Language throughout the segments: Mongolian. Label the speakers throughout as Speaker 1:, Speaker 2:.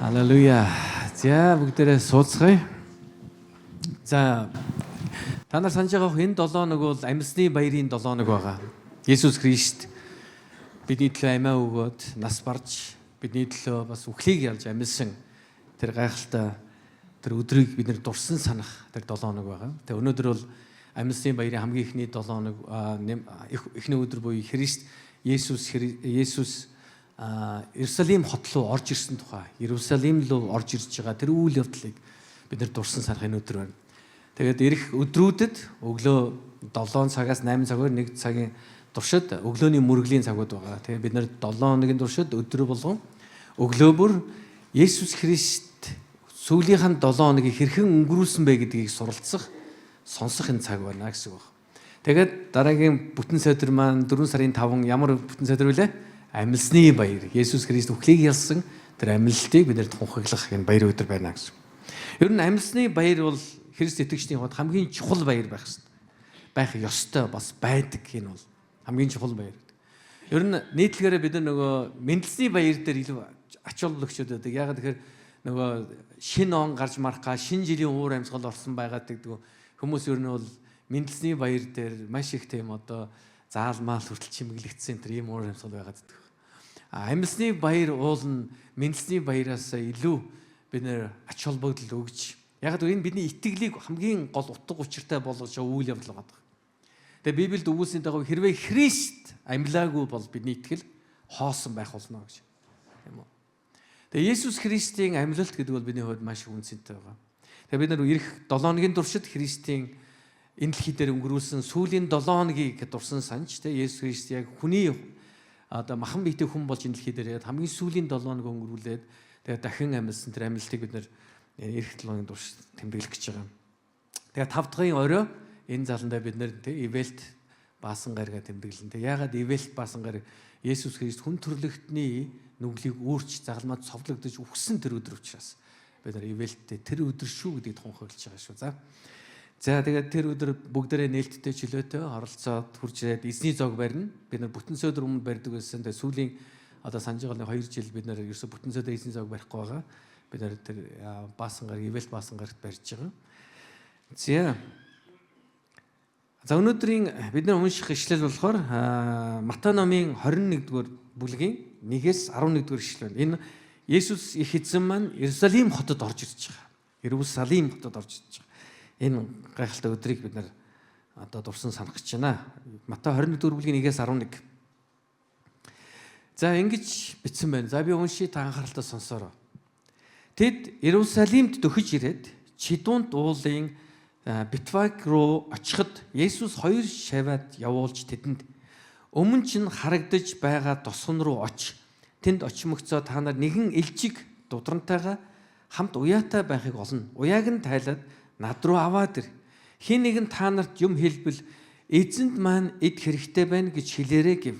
Speaker 1: Халелуя. За бүгдээрээ сууцгаая. За та нар санаж байгаа энэ 7 хоног бол амьсны баярын 7 хоног байгаа. Есүс Христ бидний төлөө амиа өгөөд нас барж бидний төлөө бас үхлийг ялж амьсан тэр гайхалтай тэр өдрийг бид нэр дурсан санах тэр 7 хоног байгаа. Тэгээ өнөөдөр бол амьсны баярын хамгийн ихний 7 хоног эхний өдөр буюу Христ Есүс Иерусалим хот руу орж ирсэн тухай, Иерусалим руу орж ирж байгаа тэр үйл явдлыг бид нэр дурсан санахын өдөр байна. Тэгээд ирэх өдрүүдэд өглөө 7 цагаас 8 цагаар 1 цагийн туршид өглөөний мөргөлийн цагууд байгаа. Тэгээд бид нэр 7 хоногийн туршид өдөр болгон өглөө бүр Есүс Христ сүүлийнх нь 7 хоногийг хэрхэн өнгөрүүлсэн бэ гэдгийг суралцах, сонсох энэ цаг байна гэсэн үг. Тэгээд дараагийн бүтэн сойдр маань 4 сарын 5 ямар бүтэн сойдр вүлээ? Амьсны баяр. Есүс Христ үхлийг ялсан тэр амьлалтыг бид нэр тунхаглах энэ баяр өдөр байна гэсэн. Ер нь амьсны баяр бол Христ итгэгчдийн хувьд хамгийн чухал баяр байх ёстой. Байх ёстой бас байдаг энэ бол хамгийн чухал баяр. Ер нь нийтлэгээрээ бид нөгөө мэндэлсний баяр дээр илүү ач холбогдолтой байдаг. Яагаад тэгэхээр нөгөө шинэ он гарч мархаа, шинэ жилийн уур амьсгал орсон байгаад гэдэг хүмүүс ер нь бол мэндэлсний баяр дээр маш их тийм одоо заалмаал хүртэл чимэглэгдсэн тэр ийм уур амьсгал байгаад байдаг. Амьсны баяр уулна мэндэлсний баяраас илүү бид нэр ач холбогдол өгч. Яг энэ бидний итгэлийг хамгийн гол утга учиртай болгож үйл явдал байгаа. Тэгээ Библиэд өгүүлсний дагуу хэрвээ Христ амьлаагүй бол бидний итгэл хоосон байх болно гэж. Тийм үү? Тэгээ Есүс Христийн амьлалт гэдэг бол бидний хувьд маш үнцэнтэй байгаа. Тэгээ бид нар ирэх 7 хоногийн туршид Христийн энэ дэлхий дээр өнгөрүүлсэн сүүлийн 7 хоногийг дурсан санаж те Есүс Христ яг хүний одоо махан биетэй хүн болж энэ дэлхий дээр хамгийн сүүлийн 7 хоног өнгөрүүлээд тэгээ дахин амьдсан тэр амьдлтыг бид нэр ирэх 7 хоногийн турш тэмдэглэх гэж байгаа. Тэгээ 5 дахь орой энэ заландаа бид нэр те ивэлт баасан гарига тэмдэглэн. Тэг яагаад ивэлт баасан гариг Есүс Христ хүн төрлөختний нүглийг өөрч загалмаад цовдлогдож үхсэн тэр өдөр учраас бид нар ивэлттэй тэр өдөр шүү гэдгийг тунхаглаж байгаа шүү. За тэгээд тэр өдөр бүгдээрээ нээлттэй чөлөөтэй оролцоод хурж ирээд эзний зог барина. Бид нар бүтэн сойдр өмнө барьдаг байсан. Тэгээд сүүлийн одоо санаж байгаа 2 жил бид нар ерөөсө бүтэн сойдр эзний зог барихгүй байгаа. Бид нар тэр баасан гараг, ивэлт баасан гарагт барьж байгаа. За өнөөдрийн бид нар унших ишлэл болохоор Матай номын 21-р бүлгийн 1-ээс 11-р ишлэл байна. Энэ Есүс их эзэн маань Иерусалим хотод орж ирж байгаа. Иерусалим хотод орж ирж байгаа. Энэ гайхалтай өдрийг бид нар одоо дурсан санах гэж байна. Матай 21-р бүлгийн 1-ээс 11. За ингэж бичсэн байна. За би уншия та анхааралтай сонсоорой. Тэд Иерусалимд дөхөж ирээд Чидунд уулын Битфаг руу очиход Есүс 2 шаваад явуулж тэдэнд өмнө чинь харагдаж байгаа тосгон руу оч. Тэнд очимогцоо та нар нэгэн элчиг дудрантайгаа хамт уяатай байхыг олно. Уяаг нь тайлаад над руу аваад ир. Хин нэгэн та нарт юм хэлбэл эзэнд маань эд хэрэгтэй байна гэж хэлээрэй гэв.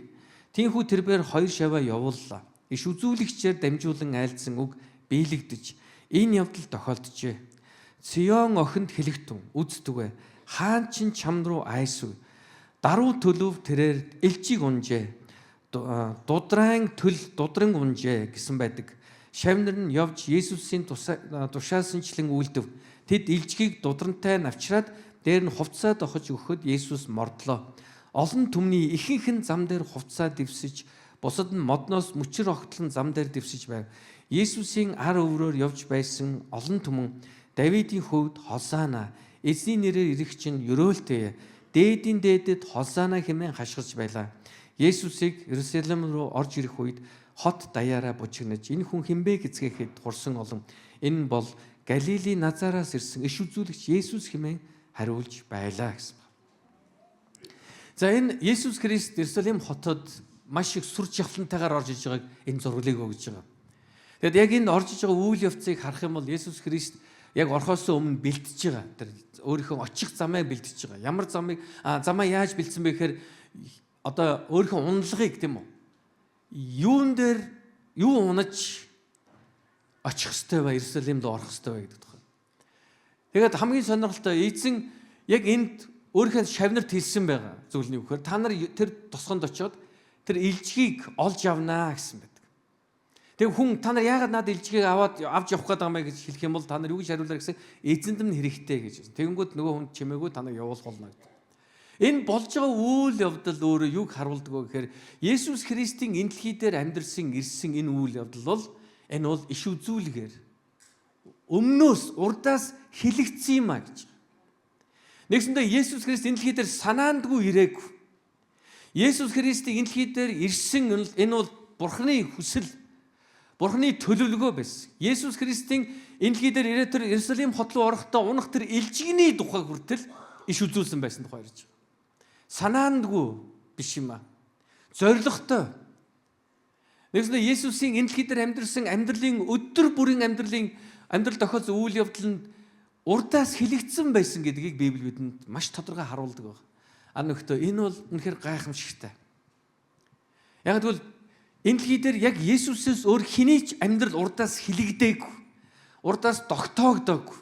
Speaker 1: Тинхүү тэрбээр 2 шаваа явууллаа. Иш үзүүлэгчээр дамжуулан айлдсан үг биелэгдэж энэ явдал тохиолджээ. Сион охинд хэлэхтэн үздэгвэ. Хаан чин чам руу айсв. Даруу төлөв тэрээр элчиг унжээ. Дудран унжээ гэсэн байдаг. Шавнар нь явж Есүсийн тушаасанчлан үйлдэв. Тэд илжгийг дудрантай навчраад дээр нь хувцас дохож өгөхөд Есүс мордлоо. Олон түмний ихэнх нь зам дээр хувцас дэвсэж, бусад нь модноос мөчөр огтлон зам дээр дэвсэж байв. Есүсийн ар өврөөр явж байсан олон түмэн Давидын хөвд Хосаана, эзний нэрээр ирэх чинь ёроолтой, дээдийн дээдэд Хосаана хэмээн хашгирч байлаа. Есүсийг Иерусалим руу орж ирэх үед хот даяараа бужигнаж энэ хүн хинбэ гэцгээхэд хурсан олон энэ бол Галилийн Назараас ирсэн иш үзүүлэгч Есүс хэмээн хариулж байлаа гэсэн. За энэ Есүс Христ Иерусалим хотод маш их сүр жавхлантайгаар орж иж байгааг энэ зурглыг өгж байгаа. Тэгэд яг энэ орж иж байгаа үйл явцыг харах юм бол Есүс Христ яг орхоос өмнө бэлтэж байгаа. Тэр өөрийнхөө очих замыг бэлтэж байгаа. Ямар замаа яаж бэлдсэн бэ гэхээр одоо өөрийнхөө унлагыг тийм үү? Юун дээр юу унаж очих ёстой ба Иерусалимд орох ёстой ба гэдэг тухай. Тэгээд хамгийн сонирхолтой эзэн яг энд өөрийнхөө шавнарт хэлсэн байгаа зүйлний үхээр та нар тэр тосгонд очиод тэр илжгийг олж авнаа гэсэн байдаг. Тэг хүн та нар яагаад надад илжгийг авч явах гээд байгаа мэй гэж хэлэх юм бол та нар юу гэж хариулаар гэсэн эзэнд нь хэрэгтэй гэж. Тэгэнгүүт нөгөө хүн чимээгүй та нар явуулах болно гэдэг. Энэ болж байгаа үйл явдал өөрөө юг харуулдаг вэ гэхээр Есүс Христийн энэ дэлхий дээр амьдрсан ирсэн энэ үйл явдал бол энэ бол иш үзүүлгээр өмнөөс урдаас хэлэгдсэн юм а гэж. Нэгсэндээ Есүс Христ энэ дэлхий дээр санаандгүй ирээгүй. Есүс Христийн энэ дэлхий дээр ирсэн энэ бол Бурхны хүсэл, Бурхны төлөвлөгөө байсан. Есүс Христийн энэ дэлхий дээр ирээд тэр Иерусалим хот руу орохдоо унах тэр илжигний тухай хүртэл иш үзүүлсэн байсан тухай ярьж байгаа. Санаандгүй биш юм а. Зоригтой. Нэгсэндээ Есүсийн энэ дэлхий дээр амьдрсан амьдралын өдөр бүрийн амьдрал тохиолдсон үйл явдал нь урдаас хэлэгдсэн байсан гэдгийг Библи бидэнд маш тодорхой харуулдаг байна. Нөхдөд энэ бол үнэхээр гайхамшигтай. Яг тэгвэл энэ дэлхий дээр яг Есүсээс өөр хэний ч амьдрал урдаас хэлэгдээгүй. Урдаас тогтоогдоогүй.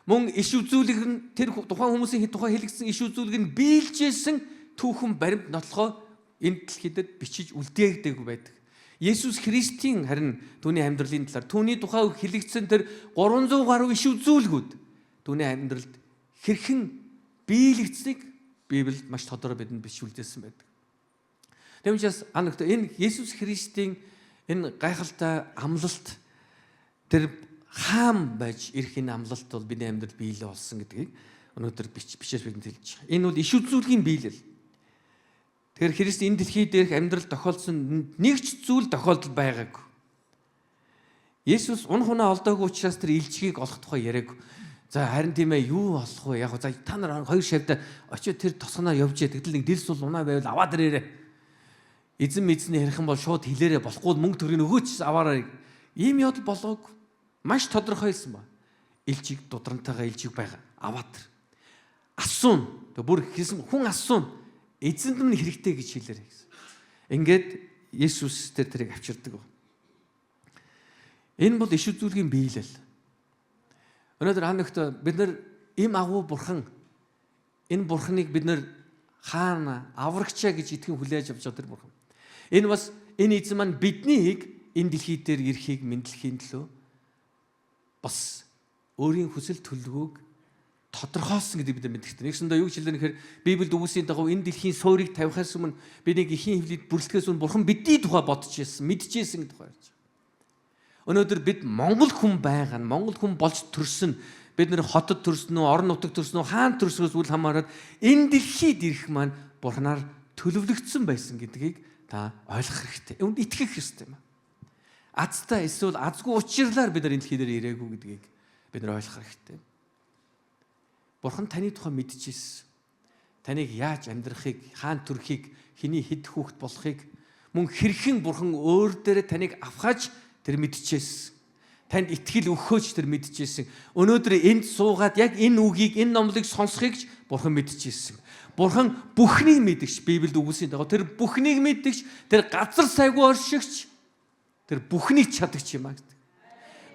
Speaker 1: Мөн иш үзүүлэг нь тэр тухайн хүмүүсийн тухай хэлэгдсэн иш үзүүлэг нь биелжсэн түүхэн баримт нотлохоо энэ дэлхий дээр бичиж үлдээгдээгүй байдаг. Есүс Христийн харин түүний амьдралын талаар түүний тухай хэлэгдсэн тэр 300 гаруй иш үзүүлгүүд түүний амьдралд хэрхэн биелэгдсэнийг Библиэд маш тодорхой бидэнд бичүүлдсэн байдаг. Тэгмээс энэ Есүс Христийн энэ гайхалтай амлалт тэр хаан байж ирэх энэ амлалт бол бидний амьдралд биелээ болсон гэдгийг өнөөдөр бичээс бидэнд хэлж байгаа. Энэ бол иш үзүүлгийн биелэл. Тэгэхээр Христ энэ дэлхий дээрх амьдрал тохиолдсон нэг ч зүйл тохиолдол байгаагүй. Есүс унах унаа олдоогүй учраас тэр илжгийг олох тухай яриаг. За харин тийм ээ юу болох вэ? Яг за та нар хоёр шавьда очиод тэр тосгоноо явжээ. Тэгтэл нэг дэрс бол унаа байвал аваад ирээрээ. Эзэн мэдсний ярих юм бол шууд хэлээрээ болохгүй мөнгө төгрөгийг өгөөч аваарай. Ийм явдал болоогүй. Маш тодорхойлсон ба. Илжиг дудрантайгаа илжиг байгаа. Аваад тэр. Асуун. Бүр хэлсэн хүн асуун. Эзэнд минь хэрэгтэй гэж хэлээрэй гэсэн. Ингээд Есүс тэрийг авчирдаг. Энэ бол иш үзүүлгийн биелэл. Өнөөдөр ханагт бид нар им агуу бурхан энэ бурханыг бид нар хаана аврагчаа гэж итгэн хүлээж авч байгаа тэр бурхан. Энэ бас энэ эзэн маань биднийг энэ дэлхий дээр ирэхийг мэдлэхийн төлөө бас өөрийн хүсэл төлөвлөгөөг тодорхойлсон гэдэг бид мэддэг. Нэгсэндээ юу гэж хэлдэг нэхэр Библиэд үгсийн дагуу энэ дэлхийн суурийг тавихаас өмнө бидний эхийн хөвлөд бүрэлдэхээс өмнө бурхан бидний тухай бодож ирсэн, мэдчихсэн гэдэг тухай ярьж байна. Өнөөдөр бид Монгол хүн байгаа нь Монгол хүн болж төрсөн бид нэр хотод төрсөн үү, орон нутагт төрсөн үү, хаан төрснөөс үл хамааран энэ дэлхийд ирэх маань бурханаар төлөвлөгдсөн байсан гэдгийг та ойлгох хэрэгтэй. Үүнд итгэх ёстой юм. Азтай эсвэл азгүй учирлаар бид нар энэ дэлхий дээр ирээгүй гэдгийг бид нар ойлгох хэрэгтэй. Бурхан таны тухай мэдчихсэн. Таныг яаж амьдрахыг, хаан төрөхийг, хэний хэд хүүхэд болохыг мөн хэрхэн бурхан өөр дээрээ таныг авахаж тэр мэдчихсэн. Танд итгэл өгөхөөч тэр мэдчихсэн. Өнөөдөр энд суугаад яг энэ үгийг, энэ номлыг сонсхийг ч бурхан мэдчихсэн. Бурхан бүхнийг мэдгч, Библиэд үгсийн дагуу тэр бүхнийг мэдгч, тэр газар сайгүй оршигч, тэр бүхнийг чадагч юм аа гэдэг.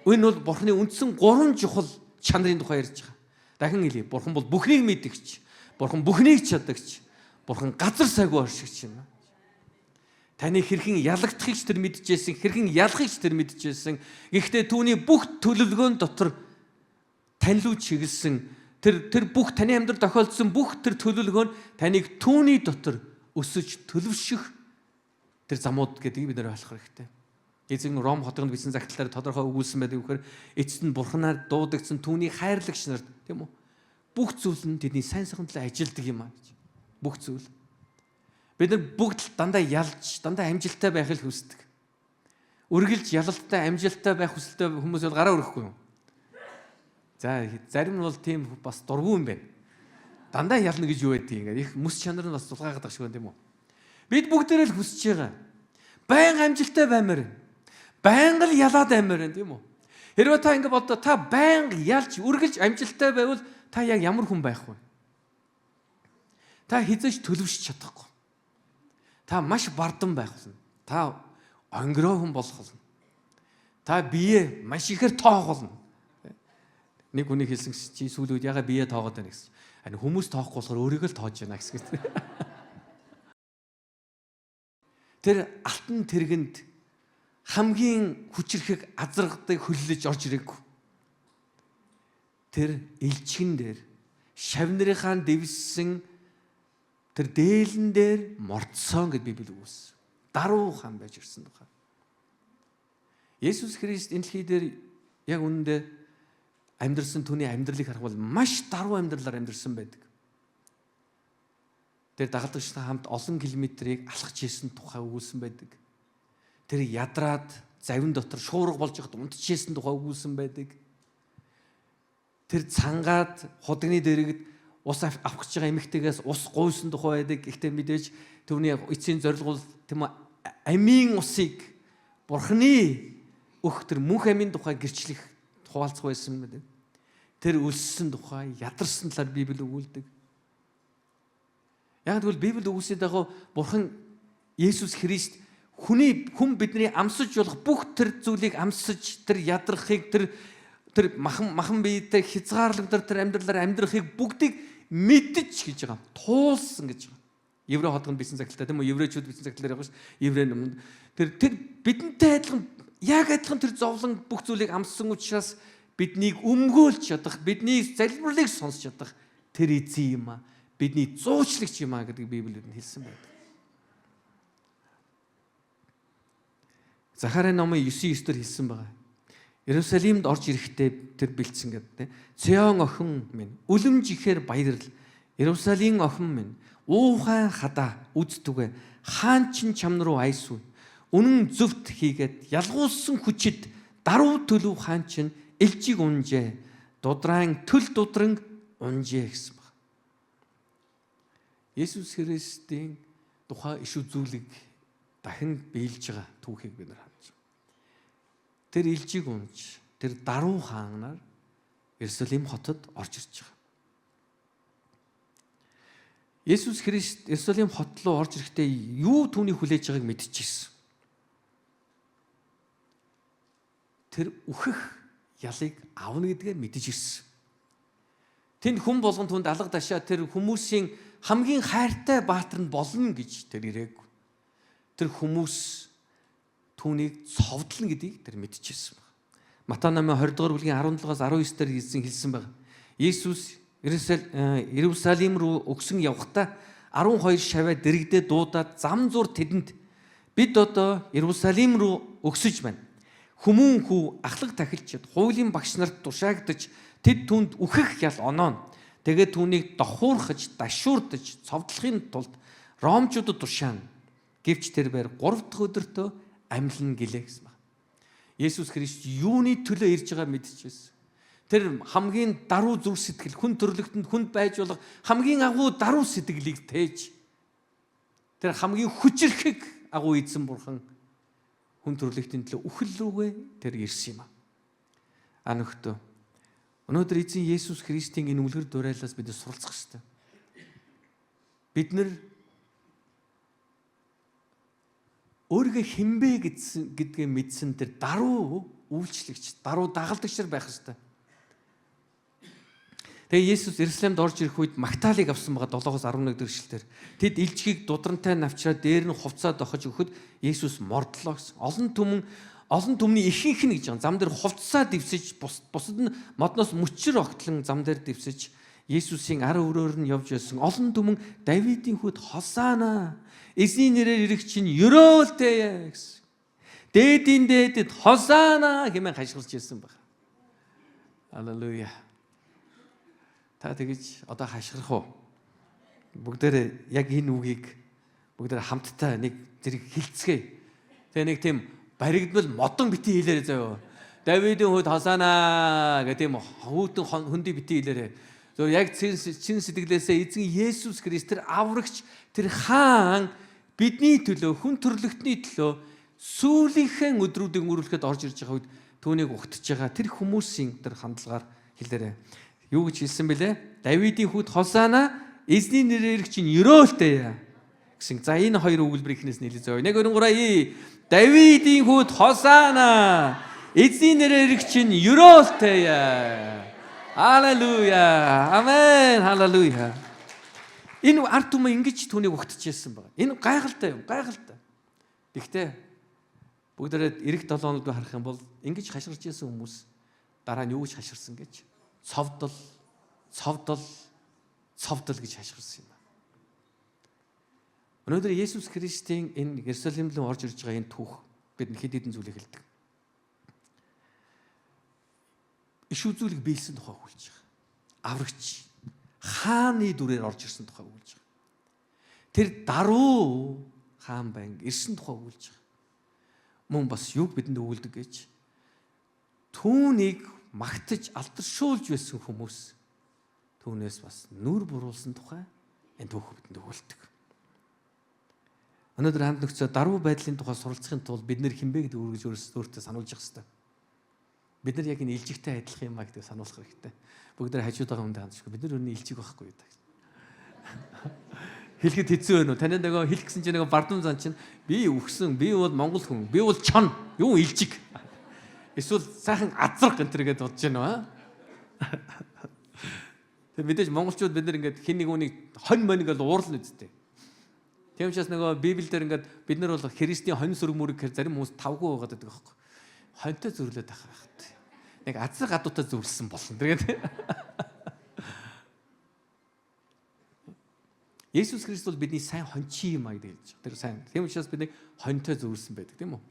Speaker 1: Энэ бол бурханы үндсэн 3 чухал чанарын тухай ярьж байгаа. Дахин хэлье. Бурхан бол бүхнийг мэдгч, бурхан бүхнийг чадагч, бурхан газар сайгүй оршигч юм аа. Таны хэрхэн ялагдахыг тэр мэдчихсэн, хэрхэн ялахыг тэр мэдчихсэн. Гэхдээ түүний бүх төлөвлөгөөн дотор танилуу чиглэсэн тэр бүх таны амьдрал тохиолдсон бүх тэр төлөвлөгөө нь таныг түүний дотор өсөж төлөвшөх тэр замууд гэдгийг бид нэр ойлгох хэрэгтэй. Эзэн Ром хотгонд бичсэн загталтаар тодорхой өгүүлсэн байдаг вөхөр эцэст нь бурханаар дуудагдсан түүний хайрлагч нарт тийм үү? Бүх зүйл нь тэдний сайн сайхан төлөө ажилдаг юм аа гэж. Бүх зүйл. Бид нар бүгд дандаа ялж, дандаа амжилттай байхыг хүсдэг. Үргэлж ялалттай, амжилттай байх хүсэлтэй хүмүүс бол гараа өрөхгүй юм. За, зарим нь бол тийм бас дургүй юм байна. Дандаа ялна гэж юу байдгийг ингээд их мэс чанар нь бас тулгаагаад байгаа шиг байна тийм үү? Бид бүгдээрээ л хүсэж байгаа. Баян амжилттай баймаар байна. Байнга л ялаад баймаар байна тийм үү? Хэрвээ та ингээд бодоо та байнга ялж, үргэлж амжилттай байвал та яг ямар хүн байх вэ? Та хизээч төлөвшөж чадахгүй. Та маш бардан байх болно. Та онгироо хүн болох болно. Та бие маш ихээр тоох болно. Нэг хүний хэлсэн чи сүүл үед яга бие тоогоод байна гэсэн. Харин хүмүүс тоохгүй болохоор өөрийгөө л тоож байна гэсэн. Тэр алтан тэргэнд хамгийн хүчрэхэг азаргадыг хөллөж орж ирээгүй. Тэр элчгэн дээр шавнырынхаа дэвссэн тэр дээлэн дээр мордсон гэд Библи үгүйсэн. Даруу хаан байж ирсэн тухай. Есүс Христ энэ дэлхий дээр яг үнэндээ амьдрсан түүний амьдралыг харахад маш даруу амьдралаар амьдрсан байдаг. Тэр дагалдагчтай хамт олон километрийг алхаж ийсэн тухай өгүүлсэн байдаг. Тэр ядраад завин дотор шуурга болж байхад унтчихсэн тухай өгүүлсэн байдаг. Тэр цангаад худагны дэрэгд ус авах гэж байгаа эмэгтэйгээс ус гуйсан тухай байдаг. Гэхдээ мэдээж түүний эцсийн зорилго тийм амийн усыг Бурхны өх тэр мөнх амийн тухай гэрчлэх хуваалцах байсан гэдэг. Тэр өлссөн тухай ядарсан талаар Библи өгүүлдэг. Яг тэгвэл Библи өгүүлсэд байгаа Бурхан Есүс Христ хүн бидний амсаж болох бүх тэр зүйлийг амсаж тэр ядрахыг тэр махан биетэй хязгаарлагдар тэр амьдралаар амьдрахыг бүгдийг мэдэж гэж байгаа. Туулсан гэж байгаа. Еврей хотгонд бичсэн цагтаа тийм үү? Еврейчүүд бичсэн цагтаа яг шүү. Еврей номонд тэр бидэнтэй адилхан тэр зовлон бүх зүйлийг амссан учраас биднийг өмгөөлж чадах, бидний залбирлыг сонсч чадах тэр эзэн юм аа. Бидний зуучлагч юм аа гэдэг Библиэд нь хэлсэн байдаг. Захарай номын 9:9-дэр хэлсэн байгаа. Иерусалимд орж ирэхдээ тэр бэлдсэн гэдэг. Цеон охин минь, үлэмж ихээр баярл. Иерусалим охин минь, уухай хадаа үздүгэ. Хаан чин чам руу айсуу. Үнэн зөвт хийгээд ялгуулсан хүчит даруй төлөв хаан чин элжиг унжээ. Дудраан төл дудран унжээ гэсэн баг. Есүс Христийн тухай иш үзүүлэг дахин биелж байгаа түүхийг бид нар харж байна. Тэр элжиг унж, тэр даруй хаанаар Иерусалим хотод орж ирж байгаа. Есүс Христ Иерусалим хот руу орж ирэхдээ юу түүний хүлээж байгааг мэдчихсэн. Тэр үхэх ялыг авна гэдгээ мэдэж ирсэн. Тэнд хүн болгон түнд алга дашаа тэр хүмүүсийн хамгийн хайртай баатар нь болно гэж тэр ирээгүй. Тэр хүмүүс түүнийг цовдлно гэдгийг тэр мэдчихсэн байна. Матай номын 20 дугаар бүлгийн 17-аас 19 дээр хэлсэн байна. Есүс Иерусалим руу өгсөн явхдаа 12 шаваа дэрэгдээ дуудаад зам зур тэдэнд бид одоо Иерусалим руу өгсөж байна. Хүмүүн хүү ахлах тахилчид хуулийн багш нарт тушаагдаж тэд түнд үхэх ял оноо. Тэгээд түүнийг дохуурхаж, дашуурдаж, цовдлохын тулд ромчуудад тушаана. Гэвч тэр бэр 3 дахь өдөртөө амьлна гэлээ гэсэн байна. Есүс Христ юуны төлөө ирж байгааг мэдчихсэн. Тэр хамгийн даруй зүрх сэтгэл, хүн төрлөختөнд хүнд байж болох хамгийн агуу даруй сэтгэлийг тээж тэр хамгийн хүчрэхэг агуу эзэн бурхан хүн төрлөختийн төлөө үхэл рүүгээ тэр ирсэн юм аа. Нөхдөө. Өнөөдөр эзэн Есүс Христийн энэ үлгэр дуурайлаас бид суралцах хэрэгтэй. Бид нар өөрийгөө хинбэ гэдгээ мэдсэн тэр даруй үйлчлэгч, даруй дагалдагч нар байх хэрэгтэй. Тэгээ Есүс Иерусалимд орж ирэх үед Магдалийг авсан байгаа 7-11 дэршилтээр. Тэд илжгийг дудрантай навчраад дээр нь хувцаа дохож өгөхөд Есүс мордлоо гэсэн. Олон түмний ихэнх нь гэж байгаа. Зам дээр хувцаа дэвсэж бусад нь модноос мөчр огтлон зам дээр дэвсэж Есүсийн ар өрөөр нь явж байсан. Олон түмэн Давидын хүүд Хосаана эзний нэрээр ирэх чинь ёроолтэй гэсэн. Дээдийн дээдэд Хосаана хэмээн хашгирч ирсэн байна. Халелуя. Та тэгэж одоо хашгирах уу? Бүгдээрээ яг энэ үгийг бүгдээрээ хамтдаа нэг зэрэг хилцгээе. Тэгээ нэг тийм баригдвал модон битгий хэлээрэй заяа. Давидын хүүд Хосаана гэх тийм хүүтэн хөндий битгий хэлээрэй. Зөв яг чин сэтгэлээсээ эзэн Есүс Христ тэр аврагч тэр хаан бидний төлөө хүн төрлөختний төлөө сүүлийнхэн өдрүүдийг өнгөрүүлэхэд орж ирж байгаа үед түүнийг угтж байгаа тэр хүмүүсийн тэр хандлагаар хэлээрэй. Юу гэж хэлсэн бэлээ? Давидын хүүд Хосаана эзний нэрээр ирэх чинь ёроолтэй гэсэн. За энэ хоёр өгүүлбэр ихнээс нийлээ зөө. 1 2 3 Давидын хүүд Хосаана эзний нэрээр ирэх чинь ёроолтэй. Халелуя. Амен. Халелуя. Энэ ард түмэн ингэж түүнийг угтчихсэн байна. Энэ гайхалтай юм, гайхалтай. Гэхдээ Бүгдээрээ эх 7 хоногд харах юм бол ингэж хашгирч ирсэн хүмүүс дараа нь юу гэж хашгирсан гэж цовдол гэж хашгирсан юм. Өнөөдөр Есүс Христийн энэ Иерусалим руу орж ирж байгаа энэ түүх бид хэд хэдэн зүйлийг хэлдэг. Иш үзүүлэг биелсэн тухай хүүлж байгаа. Аврагч хааны дүрээр орж ирсэн тухай хүүлж байгаа. Тэр даруу хаан банг ирсэн тухай хүүлж байгаа. Мөн бас юг бидэнд өгүүлдэг гэж түүнийг магтаж алдаршуулж байсан хүмүүс түүнээс бас нүр буруулсан тухай энэ түүх бидэнд өгүүлдэг. Өнөөдөр хамт нөхцөө даруй байдлын тухай суралцахын тулд бид нэр хинбэ гэдэг үргэж өөртөө сануулж явах хэрэгтэй. Бид нар яг энэ илжигтэй адилхан юм а гэдэг сануулах хэрэгтэй. Бүгд хажууд байгаа хүнд хандчихгүй. Бид нар өнөө илжиг байхгүй юу? Хэлэхэд хэцүү байна уу? Танай нөгөө хэлэх гэсэн чинь нөгөө бардам зан чинь би үхсэн, би бол монгол хүн, би бол чон, юу илжиг. Эсвэл сайхан азраг энэ төргээд бодож байна аа. Тэг мэдээж монголчууд бид нар ингээд хин нэг үнийг хонь мөн ингээд уурлна үсттэй. Тийм учраас нөгөө Библиэлд ингээд бид нар бол Христийн хонь сүрэг мүрэг гэхээр зарим хүмүүс тавгүй байгаад байдаг байхгүй. Хоньтой зөрлөөд байх хэрэгтэй. Нэг азар гадуутай зөвлөсөн болно. Тэгээд Есүс Христ бол бидний сайн хоньчи юм а гэдэг хэлж байгаа. Тэр сайн. Тийм учраас бид нэг хоньтой зөвлөсөн байдаг, тийм үү?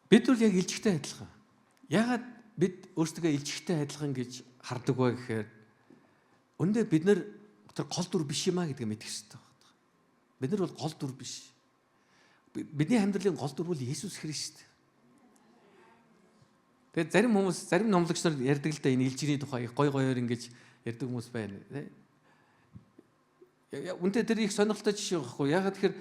Speaker 1: Бид бол яг илжигтэй адилхан. Ягаад бид өөрсдөө илжигтэй адилхан гэж хардаг вэ гэхээр өндөө бид нар тэр гол дүр биш юм а гэдгийг мэдэх хэрэгтэй байна. Бид нар бол гол дүр биш. Бидний амьдралын гол дүр бол Есүс Христ. Тэгээд зарим хүмүүс, зарим номлогч нар ярьдаг л да энэ илжигний тухай гой гоёор ингэж ярьдаг хүмүүс байна. Үнтэй тэр их сонирхолтой жишээ байхгүй. Ягаад тэгэхээр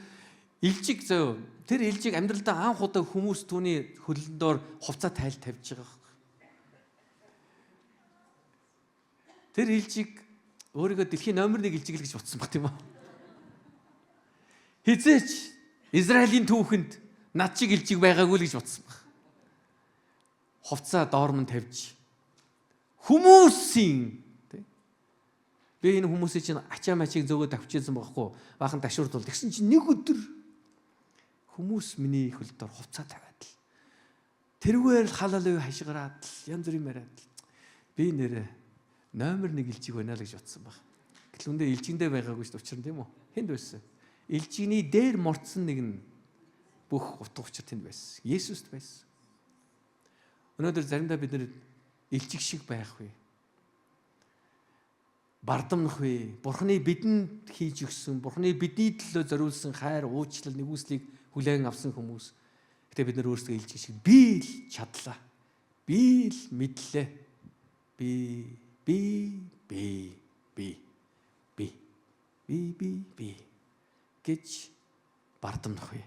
Speaker 1: илжиг зөө тэр илжиг амьдралдаа анх удаа хүмүүс түүний хөлөндөө хувцас тайл тавьж байгаа байхгүй. Тэр илжиг өөрийгөө дэлхийн номер 1 илжиг л гэж утсан баг тийм үү? Хизээч Израилийн түүхэнд над шиг илжиг байгаагүй л гэж утсан баг. Хувцас доормон тавьж хүмүүсийн би энэ хүмүүсийн чинь ачаа мачийг зөөгөө тавьчихсан байхгүй баахан ташуурдвал тэгсэн чинь нэг өдөр хүмүүс миний хөлдөө хувцас тавиад л тэрвээр л халалыг хашгираад л янз бүрийн яриад би нэрэ номер 1 илжиг байна л гэж утсан баг. Гэтэл үндэ илжиндээ байгаагүй шүү дээ учир нь тийм үү? Хэнд байсан? Илжигний дээр морцсон нэг нь бүх утга учир тэнд байсан. Есүст байсан. Өнөөдөр заримдаа бид нэр илжиг шиг байх вэ? Бардамнах вэ? Бурхны бидэнд хийж өгсөн, Бурхны бидний төлөө зориулсан хайр, уучлал, нэгүслийг хүлээн авсан хүмүүс. Гэтэ бид нар өөрсдөө илжиг шиг би л чадлаа. Би л мэдлээ. Би гэж бардамнах вэ?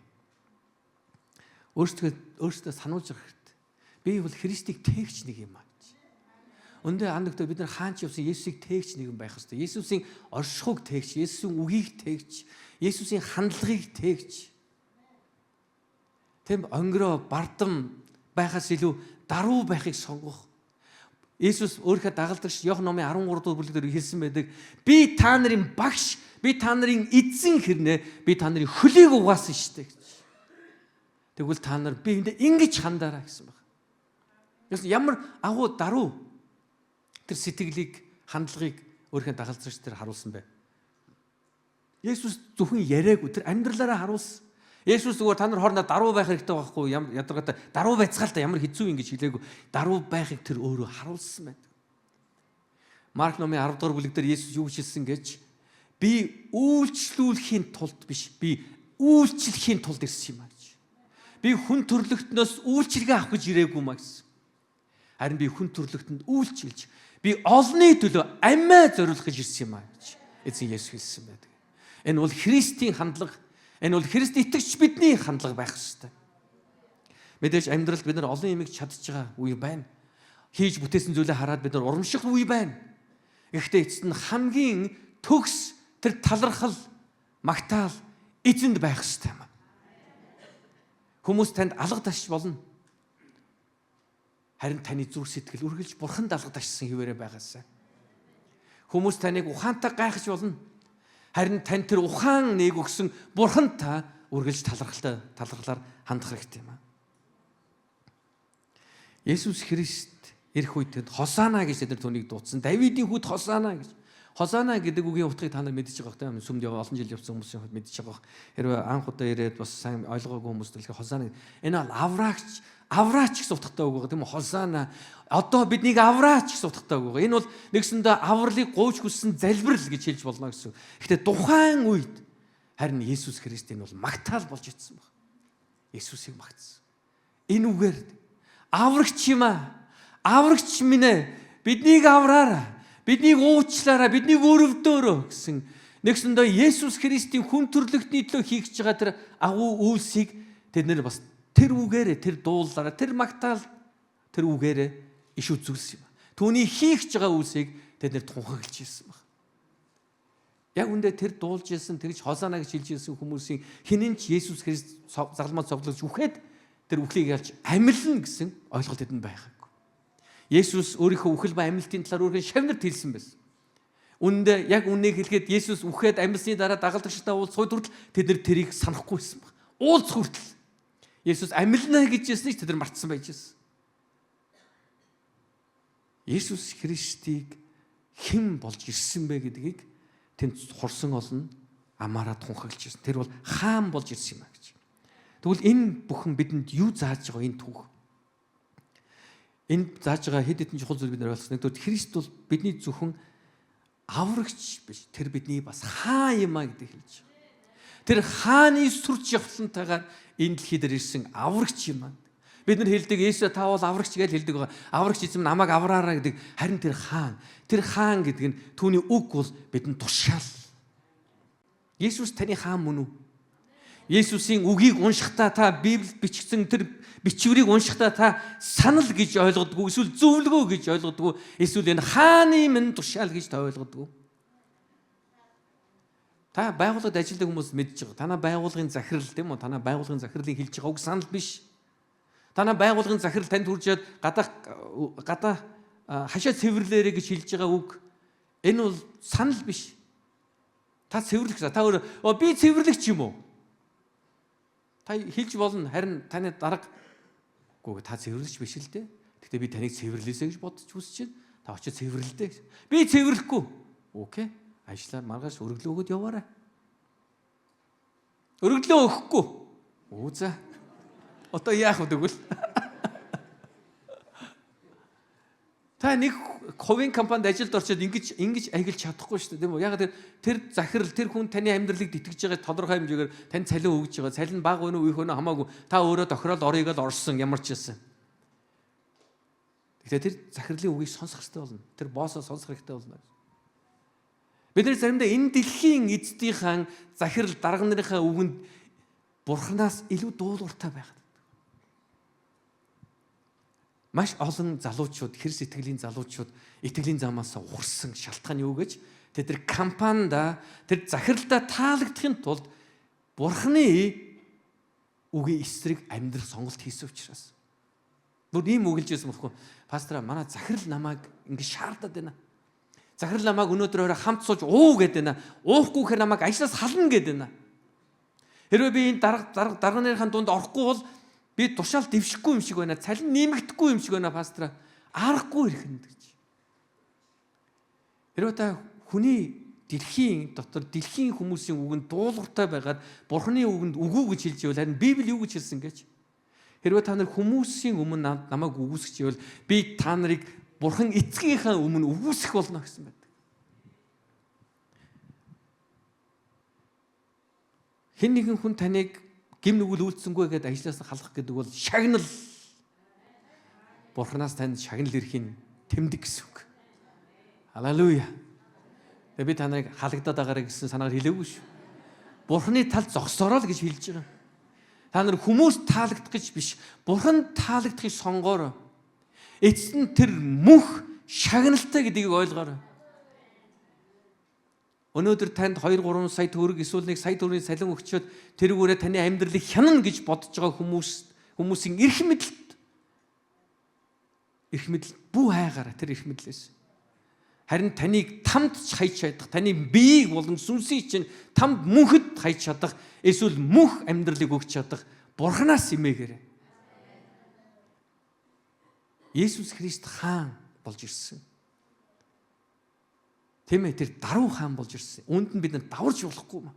Speaker 1: Өөрсдөө сануулж явах хэрэгтэй. Би бол Христийг тээгч нэг юм аа. Өндөө андагтаа бид нар хаач явсан Есүсийг тээгч нэгэн байх хэрэгтэй. Есүсийн оршихуйг тээгч, Есүсийн үгийг тээгч, Есүсийн хандлагыг тээгч. Тэм онгороо бардам байхаас илүү даруй байхыг сонгох. Есүс өөрийнхөө дагалдагч Иохан номын 13 дугаар бүлгээр хэлсэн байдаг. Би та нарын багш, би та нарын эзэн хэрнээ, би та нарын хөлийг угаасан штэ гэж. Тэгвэл та нар би энд ингэж хандаараа гэсэн баг. Ямар агуу даруй тэр сэтгэлийг, хандлагыг өөрийнхөө дагалдагч тэр харуулсан бай. Есүс зөвхөн яриаггүй тэр амьдралаараа харуулсан. Есүс зүгээр та нар хоорондоо даруй байх хэрэгтэй байхгүй ядаргатай даруй байцгаалтай ямар хэцүү ингэж хэлээгүй. Даруй байхыг тэр өөрөө харуулсан байдаг. Марк номын 10 дугаар бүлэг дээр Есүс юу хэлсэн гэж би үйлчлүүлэхийн тулд биш би үйлчлэхийн тулд ирсэн юм аа гэж. Би хүн төрлөختнөөс үйлчлэгээ авах гэж ирээгүй маа гэсэн. Харин би хүн төрлөختөнд үйлчилж би олонний төлөө амиа зориулах гэж ирсэн юм аа гэж эзэн Есүс хэлсэн байдаг. Энэ бол Христийн хандлага, энэ бол Христ итгэгч бидний хандлага байх ёстой. Мэдээж амьдралд бид нар олон юмыг чадж байгаа үе байна. Хийж бүтээсэн зүйлээ хараад бид нар урамших үе байна. Гэхдээ эцэст нь хамгийн төгс тэр талархал, магтаал эзэнд байх ёстой юм. Хүмүүс танд алга ташч болно. Харин таны зүрх сэтгэл үргэлж бурханд алга ташсан хിവэрэ байгаасаа. Хүмүүс таныг ухаантай гайхаж болно. Харин тань тэр ухаан нэг өгсөн бурхан та үргэлж талархлаар хандах хэрэгтэй юм аа. Есүс Христ ирэх үед Хосана гэж тэд түүнийг дуудсан. Давидын хүүд Хосана гэж. Хосана гэдэг үгийн утгыг та нар мэдчихэж байгаа юм. Сүмд олон жил явсан хүмүүсийн хувьд мэдчихэж байгаа. Хэрвээ анх удаа ирээд бас сайн ойлгоогүй хүмүүс тэгэхээр Хосана энэ бол авраач гэсэн утгатай үг байгаа тийм үү? Хосана одоо биднийг авраач гэсэн утгатай үг байгаа. Энэ бол нэгсэндээ авралыг гуйж хүссэн залбирал гэж хэлж болно гэсэн. Гэхдээ тухайн үед харин Есүс Христ энэ бол магтаал болж ицсэн баг. Есүсийг магтсан. Энэ үгээр аврагч юм аа. Аврагч минь ээ. Биднийг авраарай. Биднийг уучлаарай. Биднийг өрөвдөөрөө гэсэн нэгсэндээ Есүс Христийн хүн төрлөختний төлөө хийж байгаа тэр агуу үйлсийг тэд нэр бас тэр үгээрээ тэр дуулаараа тэр магтаал тэр үгээрээ иш үзүүлсэн юм. Түүний хийж байгаа үйлсийг тэд нэр тунхаглаж ирсэн баг. Яг үндэ тэр дуулж ирсэн тэгж Хосана гэж хэлж ирсэн хүмүүсийн хинэн ч Есүс Христ загламаа цоглож үхээд тэр үхлийг ялж амилна гэсэн ойлголт тэдэнд байгаагүй. Есүс өөрийнхөө үхэл ба амилтын талаар өөрийнхөө шавнарт хэлсэн байсан. Үндэ яг үннийг хэлгээд Есүс үхээд амилсны дараа дагалдагчтай уулзах хүртэл тэд нар тэрийг санахгүй байсан баг. Уулзах хүртэл Есүс амилна гэж хэлснийг тэд нар мартсан байж байсан. Есүс Христийг хэн болж ирсэн бэ гэдгийг тэнд хурсан олон амаараа тунхаглаж ирсэн. Тэр бол хаан болж ирсэн юм а гэж. Тэгвэл энэ бүхэн бидэнд юу зааж байгаа энэ түүх? Энэ зааж байгаа хэд хэдэн чухал зүйл бид нар ойлгосон. Нэгдүгээр Христ бол бидний зөвхөн аврагч биш. Тэр бидний бас хаан юм а гэдэг хэлж байгаа. Тэр хааны сүрч явлантайгаар энэ дэлхий дээр ирсэн аврагч юм а. Бид нар хэлдэг Есүс та бол аврагч гэж хэлдэг байгаа. Аврагч эзэм намайг авраарай гэдэг. Харин тэр хаан гэдэг нь түүний үг бол бидэнд тушаал. Есүс таны хаан мөн үү? Есүсийн үгийг уншихдаа та Библиэд бичигдсэн тэр бичвэрийг уншихдаа та санал гэж ойлгодгоо, эсвэл зөвлөгөө гэж ойлгодгоо, эсвэл энэ хааны минь тушаал гэж та ойлгодгоо. Та байгууллагад ажилладаг хүмүүс мэдж байгаа. Танай байгууллагын захирал тийм үү? Танай байгууллагын захирлыг хэлж байгаа үг санал биш. Танай байгууллагын захирал танд хүрчээд гадаа хашаа цэвэрлээрэ гэж хэлж байгаа үг. Энэ бол санал биш. Та цэвэрлэх. Та өөр би цэвэрлэгч юм уу? Та хэлж болно. Харин таны дарга гоо та цэвэрлэгч биш л дээ. Гэхдээ би таныг цэвэрлээсэй гэж бодож хүсэж байна. Та очиж цэвэрлэдэй. Би цэвэрлэхгүй. Окей. Ажлаа маргааш өргөлөө өгöd яваарай. Өргөлөө өгөхгүй. За. Одоо яах вэ тэгвэл? Та нэг хувийн компанид ажилд орчоод ингэж агилж чадахгүй шүү дээ, тийм үү? Яг тэр захирал тэр хүн таны амьдралыг тэтгэж байгаа тодорхой хэмжээгээр тань цалин өгж байгаа. Цалин бага өнөө үеих өнөө хамаагүй. Та өөрөө тохирол орёг л орсон ямар ч байсан. Тэгэхээр тэр захирлын үгийг сонсох хэрэгтэй болно. Тэр боссоо сонсох хэрэгтэй болно. Бид нар заримдаа энэ дэлхийн эзэдийнхэн захирал дарга нарынхаа үгэнд Бурханаас илүү дуулууртай байгаад. Маш олон залуучууд, хэр сэтгэлийн залуучууд итгэлийн замаас ухарсан шалтгаан юу гэж тэр компанид тэр захиралдаа таалагдахын тулд Бурханы үгийн эсрэг амьдрах сонголт хийсэн учраас. Бүр ийм үгэлж байсан байхгүй. Пастора манай захирал намайг ингэ шаардаад байна. Захирал намайг өнөөдөр хамт сууж уу гэдэг байна. Уухгүй гэхээр намайг ажлаас хална гэдэг байна. Хэрвээ би энэ дарга нарынхаа дунд орохгүй бол би тушаал дэвшихгүй юм шиг байна. Цалин нэмэгдэхгүй юм шиг байна пастора. Аргагүй ирхэн гэж. Хэрвээ та хүний дэлхийн дотор дэлхийн хүмүүсийн үгэнд дуулууртай байгаад Бурханы үгэнд үгүй гэж хэлж байвал харин Библи юу гэж хэлсэн гэж. Хэрвээ та нар хүмүүсийн өмнө намайг үгүйсгэж байвал би та нарыг Бурхан эцгийнхээ өмнө үгүйсгэх болно гэсэн байдаг. Хэн нэгэн хүн таныг гим нүгэл үйлцсэнгүй гэдээ ажлаас халах гэдэг бол шагнал. Бурханаас танд шагнал ирэхин тэмдэг гэсэн үг. Халелуя. Тэгээ би та нарыг халагдаад байгаарай гэсэн санаагаар хэлээгүй шүү. Бурханы талд зогсоороо л гэж хэлж байгаа. Та нар хүмүүс таалагдах гэж биш, Бурхан таалагдахыг сонгоорой. Эцэст нь тэр мөнх шагналтай гэдгийг ойлгоорой. Өнөөдөр танд 2-3 сая төгрөг эсвэл 1 сая төгрөгийн салин өгчөөд тэрүүгээрээ таны амьдралыг хянана гэж бодож байгаа хүмүүсийн эрх мэдэлт бүү хайгаараа тэр эрх мэдлээс. Харин таныг тамд хайж чадах, таны биеийг болон сүнсийг чинь тамд мөнхөд хайж чадах, эсвэл мөнх амьдралыг өгч чадах Бурханаас имээгээрэй. Есүс Христ хаан болж ирсэн. Тийм ээ, тэр даруй хаан болж ирсэн. Үүнд нь бид нар даварч болохгүй юм.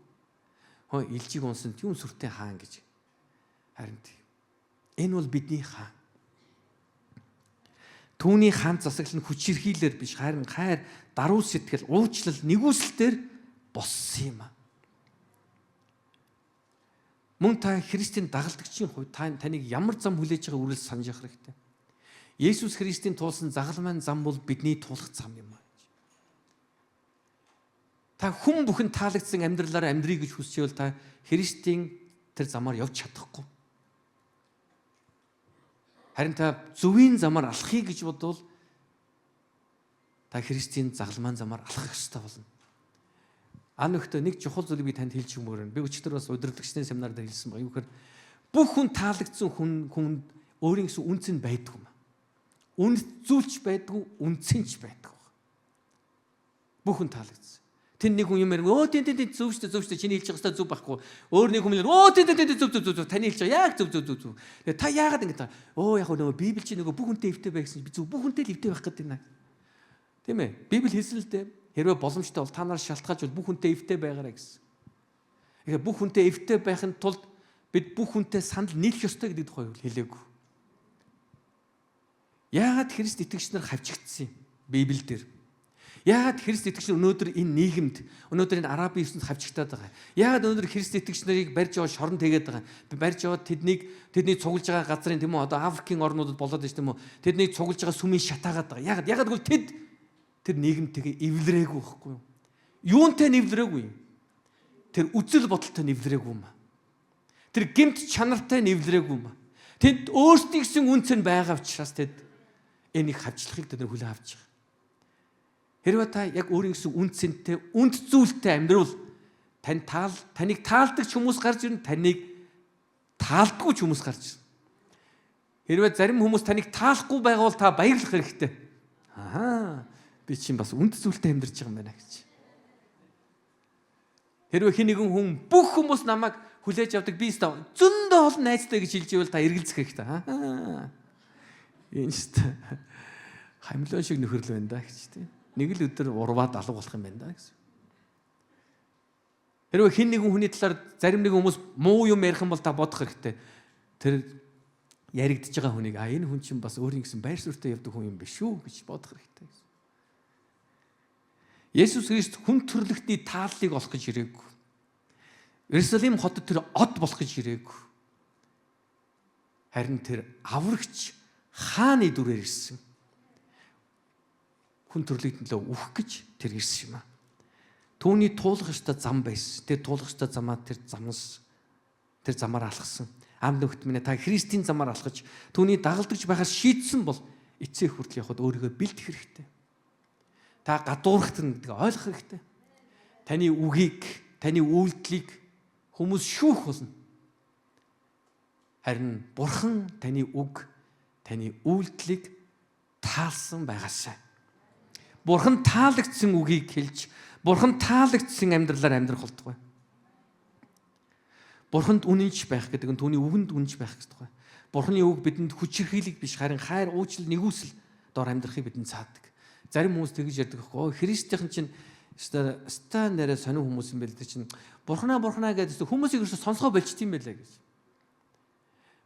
Speaker 1: Хөө илжиг унсанд юун сүртэй хаан гэж. Харин энэ бол бидний хаан. Түүний хаан засаглал нь хүч хэрхийлэр биш, харин хайр, даруй сэтгэл, уучлал, нэгүсэлтээр боссон юм. Мөн та Христийн дагалдагчийн хувьд таныг ямар зам хүлээж байгааг үргэлж санаж явах хэрэгтэй. Есүс Христийн туулсан загалмайн зам бол бидний туулах зам юм. Та хүн бүхэн таалагдсан амьдралаараа амьдрий гэж хүсчихвэл та Христийн тэр замаар явж чадахгүй. Харин та зөвийн замаар алхахыг гэж бодвол та Христийн загалмайн замаар алхах ёстой болно. Анөхтөө нэг чухал зүйлийг би танд хэлж өгмөр. Би өчтөр бас удирдлагчны семинар дээр хэлсэн баг. Юу гэхээр бүх хүн таалагдсан хүн өөрийн гэсэн үнц нь байдаг юм. Үнэт зүйлч байдгүй, үнцэнч байдаг. Бүх хүн таалагдсан. Тэн нэг хүн юм ярив. Тэн зөв шүү, чиний хэлж байгаа зөв байхгүй. Өөр нэг хүн ярив. Тэн зөв. Таны хэлж байгаа яг зөв. Тэгээ та яагаад ингэж байгаа? Яг нөгөө Библи чи нөгөө бүх хүнтэй эвтэй байх гэсэн би зөв бүх хүнтэй л эвтэй байх гэдэг юм. Тийм ээ. Библи хэлсэн л дээ. Хэрвээ боломжтой бол та нар шалтгаалж бүх хүнтэй эвтэй байгаарай гэсэн. Тэгэхээр бүх хүнтэй эвтэй байхын тулд бид бүх хүнтэй санал нийлэх ёстой гэдэг тухай хэлээгүй. Яагаад Христ итгэгч нар хавчигдсан юм? Библиэлд. Яагаад Христ итгэгч нар өнөөдөр энэ нийгэмд, өнөөдөр энэ Арабын ертөнд хавчигдаад байгаа? Яагаад өнөөдөр Христ итгэгч нарыг барьж яваа шорон тэгээд байгаа? Барьж яваад тэдний цуглаж байгаа газрын тийм үү одоо Африкийн орнуудад болоод байна тийм үү? Тэдний цуглаж байгаа сүмийн шатаагаад байгаа. Яагаад гэвэл тэр нийгэм тэгээ эвлэрээгүй байхгүй юу? Юунтай нэвлэрээгүй? Тэр үзэл бодолтой нэвлэрээгүй юм. Тэр гэмт чанартай нэвлэрээгүй юм. Тэд өөрсдийн гэсэн үнц нь байгаа учраас тэд энийг хавчлахыг тэд хүлээн авч байгаа. Хэрвээ та яг өөрийн гэсэн үнцэнтэй, үнд зүйлтэй амьдрал таныг таалдаг хүмүүс гарч ирнэ, таныг таалдаггүй хүмүүс гарч ирнэ. Хэрвээ зарим хүмүүс таныг таалахгүй байгаа бол та баярлах хэрэгтэй. Би чинь бас үнд зүйлтэй амьдарч байгаа юм байна гэж. Хэрвээ хэн нэгэн хүн бүх хүмүүс намайг хүлээж авдаг би зөндөө олон найзтай гэж хэлж ивэл та эргэлзэх хэрэгтэй. Энэ ч хамлон шиг нөхөрлөө байна да гэж тийм. Нэг л өдөр урваад алга болох юм байна да гэсэн. Хэрвээ хэн нэгэн хүний талаар зарим нэгэн хүмүүс муу юм ярих юм бол та бодох хэрэгтэй. Тэр яригдж байгаа хүнийг энэ хүн чинь бас өөрийн гэсэн байр суурьтай явдаг хүн юм биш үү гэж бодох хэрэгтэй гэсэн. Есүс Христ хүн төрлөختний тааллыг олох гэж ирээгүй. Иерусалим хотод тэр од болох гэж ирээгүй. Харин тэр аврагч хааны дүрээр ирсэн. Хүн төрлөختний төлөө үхэх гэж тэр ирсэн юм аа. Түүний туулах ёстой зам байсан. Тэр туулах ёстой замаа тэр замаар алхсан. Амд нөхд минь та Христийн замаар алхаж түүний дагалдагч байхаас шийдсэн бол эцсийн хүртэл явхад өөрийгөө бэлдэх хэрэгтэй. Та гадуурхт нь ойлгох хэрэгтэй. Таны үгийг, таны үйлдэлийг хүмүүс шүүх болно. Харин Бурхан таны үг, таны үйлдэлийг таалсан байгаасай. Бурхан таалагдсан үгийг хэлж, Бурхан таалагдсан амьдралаар амьдрах болтугай. Бурханд үнэнч байх гэдэг нь түүний үгэнд үнэнч байх гэдэг байна. Бурханы үг бидэнд хүчирхийлэг биш, харин хайр, уучлал, нэгүсэл доор амьдрахыг бидэнд цаадаг. Зарим хүмүүс тэгж ярьдаг байхгүй. Христийнхэн чинь ста нэрэ сонин хүмүүс юм байл дээ чинь. Бурханаа гэдэг хүмүүсийг ерөөсө сонсгоо болчт юм байлаа гэж.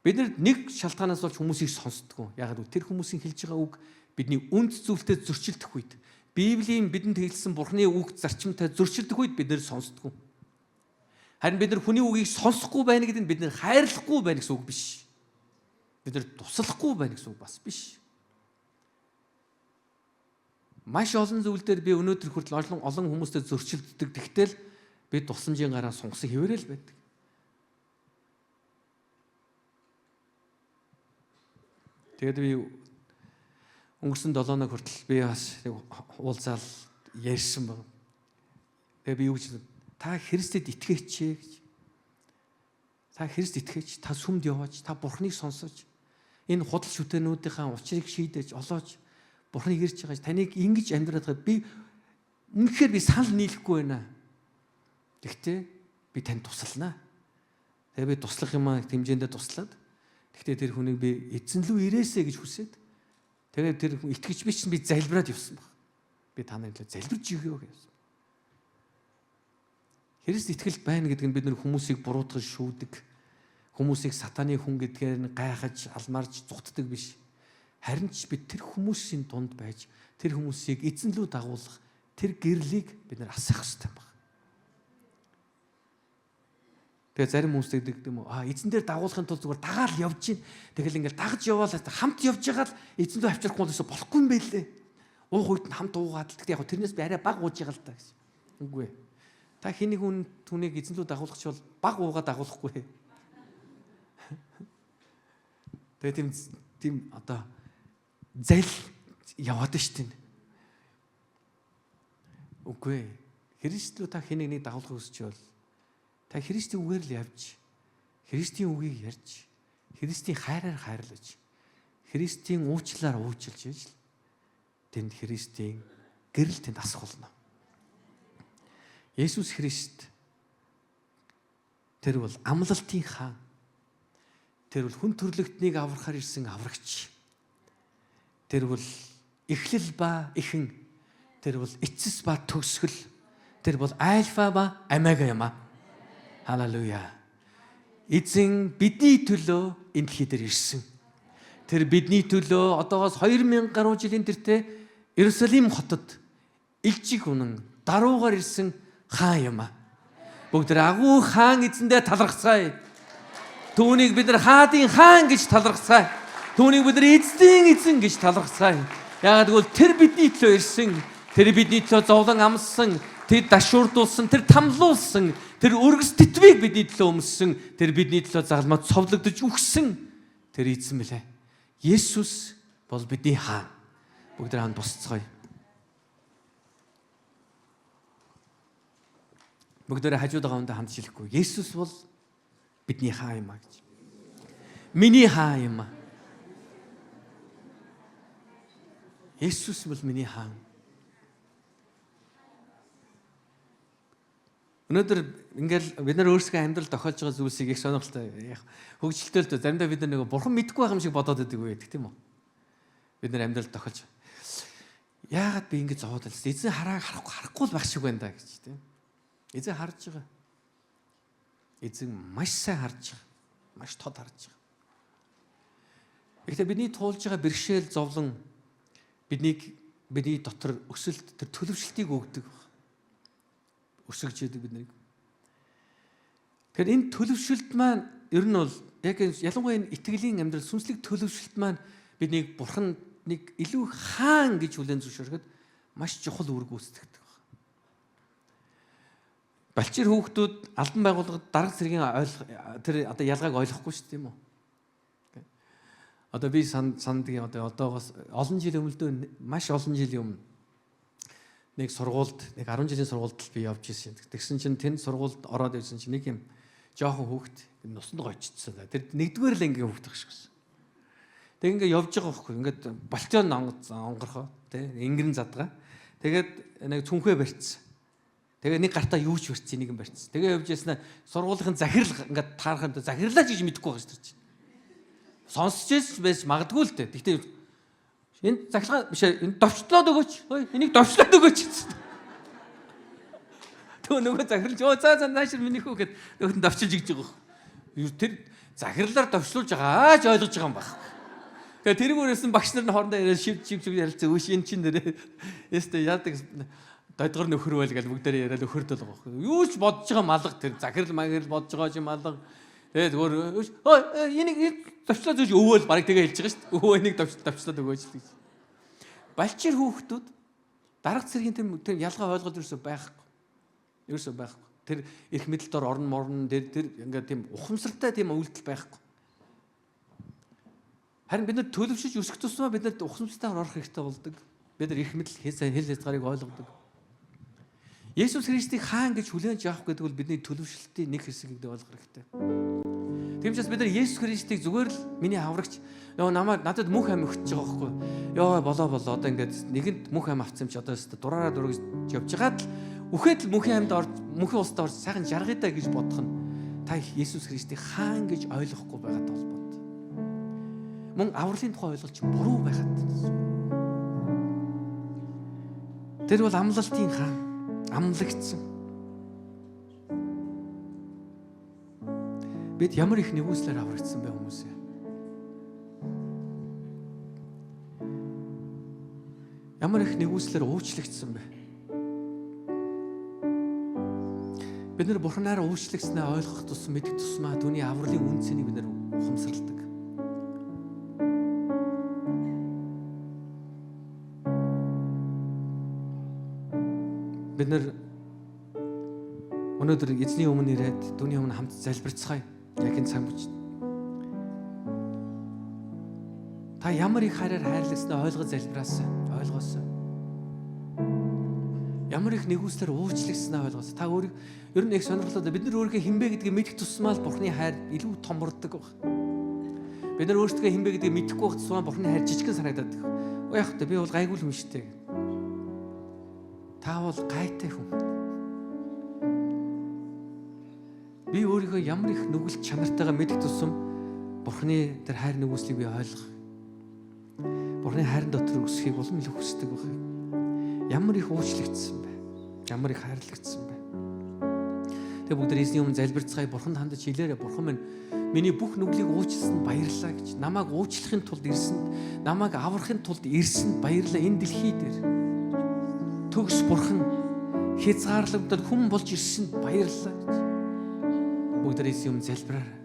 Speaker 1: Бид нэг шалтгаанаас болж хүмүүсийг сонсдгоо. Ягаад гэвэл тэр хүмүүсийн хэлж байгаа үг бидний үнд зүйлтэй зөрчилдөх үед, Библийн бидэнд хэлсэн Бурханы үг зарчимтай зөрчилдөх үед бид нэр сонсдгоо. Харин бид нар хүний үгийг сонсохгүй байна гэдэг нь бид нар хайрлахгүй байна гэсэн үг биш. Бид нар туслахгүй байна гэсэн үг бас биш. Маш олон зүйл дээр би өнөөдөр хүртэл олон хүмүүстэй зөрчилддөг. Тэгтэл би тусламжийн гараа сунгасан хэвээрэл байдаг. Тэгээд би өнгөрсөн 7 хоног хүртэл би бас уулзаал ярьсан баг. Тэгээд би юу гэж та Христэд итгэж гэж. Та Христ итгэж, та сүмд яваач, та Бурханыг сонсож, энэ худал шүтэнүүдийнхаа учрыг шийдэж, олооч, Бурхныг ирж байгаа таныг ингэж амьдраад байгаа би үнэхээр би санал нийлэхгүй байна. Гэхдээ би танд туслана. Тэгээ би туслах юм аа хэмжээндээ туслаад. Гэхдээ тэр хүнийг би эзэн рүү ирээсэй гэж хүсээд. Тэгээ тэр итгэж би чинь би залбираад явсан баг. Би та нарыг залбирж өгөө гэсэн. Христ итгэл байна гэдэг нь бид нэр хүмүүсийг буруутгаж шүүдэг. Хүмүүсийг сатаны хүн гэдгээр нь гайхаж, алмарж зүгтдэг биш. Харин ч бид тэр хүмүүсийн дунд байж тэр хүмүүсийг эзэн рүү дагуулах тэр гэрлийг бид нэр асах хэрэгтэй байна. Тэгээ зарим хүмүүс гэдэг юм уу? Эзэн дээр дагуулахын тулд зүгээр дагаал явж гин. Тэгэл ингээл дагаж яваал хамт явж байгаа л эзэн рүү авчрахгүй л болохгүй юм байлээ. Уух үед нь хамт уугаад л тэгтээ яг тэрнээс би арай баг ууж байгаа л та гэсэн. Үгүй ээ. Та хэнийг түүнийг эзэн рүү дагуулах ч бол баг уугаад дагуулахгүй. Тэгээ тийм одоо зал яваад штин. Үгүй ээ. Христ рүү та хэнийг нэг дагуулах хүсч бол та Христийн үгээр л явж, Христийн үгийг ярьж, Христийн хайраар хайрлаж, Христийн уучлалаар уучлж ижил тэнд Христийн гэрэл тэнд асах болно. Есүс Христ тэр бол амлалтын хаан. Тэр бол хүн төрлөختнийг аврахаар ирсэн аврагч. Тэр бол эхлэл ба эхэн. Тэр бол эцэс ба төгсгөл. Тэр бол альфа ба омега юм аа. Халелуя. Эзэн бидний төлөө энэ дэлхий дээр ирсэн. Тэр бидний төлөө одоогоос 2000 гаруй жилийн тэртээ Иерусалим хотод илжиг үнэн даруугаар ирсэн хаан юм аа. Бүгд агуу хаан эзэндээ талархцгаая. Түүнийг бид нар хаадын хаан гэж талархцгаая. Түүнийг бид нар эзэн эзэн гэж талархцгаая. Яагаад гэвэл тэр бидний төлөө ирсэн. Тэр бидний төлөө зовлон амссан. Тэр дашуурдуулсан, тэр тамлуулсан, тэр өргөс тэтвийг бидний төлөө өмссөн, тэр бидний төлөө загалмаад цовлогдож өгсөн тэр эзэн мэлээ. Есүс бол бидний хаан. Бүгд хаан босцгоё. Бүгд хажууд байгаа хүнтэй хамт шилэхгүй. Есүс бол бидний хаан юм а гэж. Миний хаан юм а. Есүс бол миний хаан. Өнөөдөр ингээл бид нар өөрсдөө амьдрал тохиолж байгаа зүйлсийг их сонирхолтой хөгжилтэй л заримдаа бид нар нэг бурхан мэдгүй байх юм шиг бодоод байдаг үү гэх тийм үү? Бид нар амьдрал тохиолж яагаад би ингэж зовоод байлаа? Эзэн харахгүй л байх шиг байна да гэж тийм. Эзэн харж байгаа. Эзэн маш сайн харж байгаа. Маш тод харж байгаа. Гэхдээ бидний туулж байгаа бэрхшээл зовлон бидний дотор өсөлт тэр төлөвшлтийг өгдөг. Өсөж яадаг бид нарыг. Тэгэхээр энэ төлөвшөлт маань ер нь бол яг ялангуяа энэ итгэлийн амьдрал сүнслэг төлөвшөлт маань биднийг бурханд нэг илүү хаан гэж хүлээн зөвшөөрөхөд маш чухал үүрэг үүсгдэг байна. Балчир хүүхдүүд албан байгууллагад дарга зэргийн тэр одоо ялгааг ойлгохгүй шүү дээ тийм үү? Одоо би сандгийн одоогоос олон жил өмнө маш олон жилийн өмнө нэг сургуульд нэг 10 жилийн сургуульд би явж ирсэн. Тэгсэн чинь тэнд сургуульд ороод ирсэн чинь нэг юм жоохон хүүхэд нусанд гойчдсан. Тэр нэгдүгээр л ангийн хүүхэд байх шигсэн. Тэг ингээ явж байгаа байхгүй. Ингээд болтион онгорхоо тий ингэрэн задгаа. Тэгээд нэг цүнхээ барьцсан. Тэгээ нэг гартаа юу ч барьцсан нэг юм барьцсан. Тэгээ явж яснаа сургуулийн захирал ингээд таарахад захирлаач гэж мэдэхгүй байгаа шүү дээ. Сонсч байж магадгүй л дээ. Гэхдээ энэ захиргаа биш энэ довчлоод өгөөч. Ой энийг довчлоод өгөөч. Төө нөгөө захирлж за наашир миний хүү гэд нөгөөд довчилж игж байгаа. Тэр захирлаар довшлуулж байгаа ааж ойлгож байгаа юм байна. Тэгээ тэргүүрээсэн багш нар нь хоорондоо яриад шивж ярилцсан. Үш энэ чинь нэрээ ястай яадаг дойдгор нөхөр байл гэл бүгдээрээ яриад өхөрдөл байгаа байхгүй. Юу ч бодож байгаа малга тэр захирал магирал бодож байгаа юм малга. Тэгээд зүгээр энийг довчлоод өгөөч өвөөл барыг тэгээ хэлж байгаа шүү дээ. Өвөө энийг довчлоод өгөөч гэж. Балчир хүүхдүүд дарга цэргийн тэр ялгаа ойлголт ерөөсөй байхгүй. Ерөөсөй байхгүй. Тэр эрх мэдэл дор орон морон тэр ингээд тийм ухамсартай тийм үйлдэл байхгүй. Харин бид нар төлөвшөж өсөх тусмаа бид нар ухамсартайгаар орох хэрэгтэй болдог. Бид нар эрх мэдэл хэл хязгаарыг ойлгодог. Есүс Христийг хаан гэж хүлээн авах гэдэг бол бидний төлөвшлтийн нэг хэсэг гэдэг ойлгох хэрэгтэй. Тэгмчээс бид нар Есүс Христийг зүгээр л миний аврагч надад мөнх ам өгч байгаа байхгүй. Ёо болоо одоо ингээд нэгэнд мөнх ам авцсан чи одоо дураараа дурагж явж байгаад л үхээд л мөнхийн амьд орж мөнхийн устд орж сайхан жаргая даа гэж бодох нь та Есүс Христийг хаан гэж ойлгохгүй байгаад холбоотой. Мөн авралын тухай ойлголч буруу байгаад. Тэр бол амлалтын хаан, амлагдсан. Бид ямар их нэгүслэр аврагдсан бэ хүмүүсээ. Ямар их нэгүслэр уучлагдсан бэ. Бид нар Бурханаар уучлагдснаа ойлгох тусам мэдэх тусмаа түүний авралын үнцнийг бид нар ухамсарладаг. Бид нар өнөөдөр эзний өмнө ирээд түүний өмнө хамт залбирцгаая. Яг энэ цаг үеч. Та ямар их хайраар хайрлагснаа ойлгож залбираасаа, ойлгоосаа. Ямар их нэгүслэр уучлагдснаа ойлгоосаа. Та өөр ер нь их сонирхолтой. Бид нар өөрийнхөө хинбэ гэдгийг мэдэх тусмаа л Бурхны хайр илүү томордог баг. Бид нар өөрсдөө хинбэ гэдгийг мэдэхгүй байх тусмаа Бурхны хайр жижигхэн санагдаад. Яг та би бол гайгүй юм шүү дээ. Та бол гайтай хүн. Би өөрийнхөө ямар их нүгэл чанартайгаа мэдэх тусам Бурхны тэр хайр нүгслийг би ойлгох. Бурхны хайрын дотор өсөхийг улам илүү хүсдэг байх. Ямар их уучлагдсан бэ? Ямар их хайрлагдсан бэ? Тэгээ бүгд эзний өмнө залбирцгаая. Бурханд хандаж хэлээрэй. Бурхан минь миний бүх нүглийг уучлсан баярлалаа гэж. Намайг уучлахын тулд ирсэн, намайг аврахын тулд ирсэн баярлалаа энэ дэлхий дээр. Төгс Бурхан хязгаарлагдал хүн болж ирсэн баярлалаа гэж. Бүгд эзний өмнө залбираарай.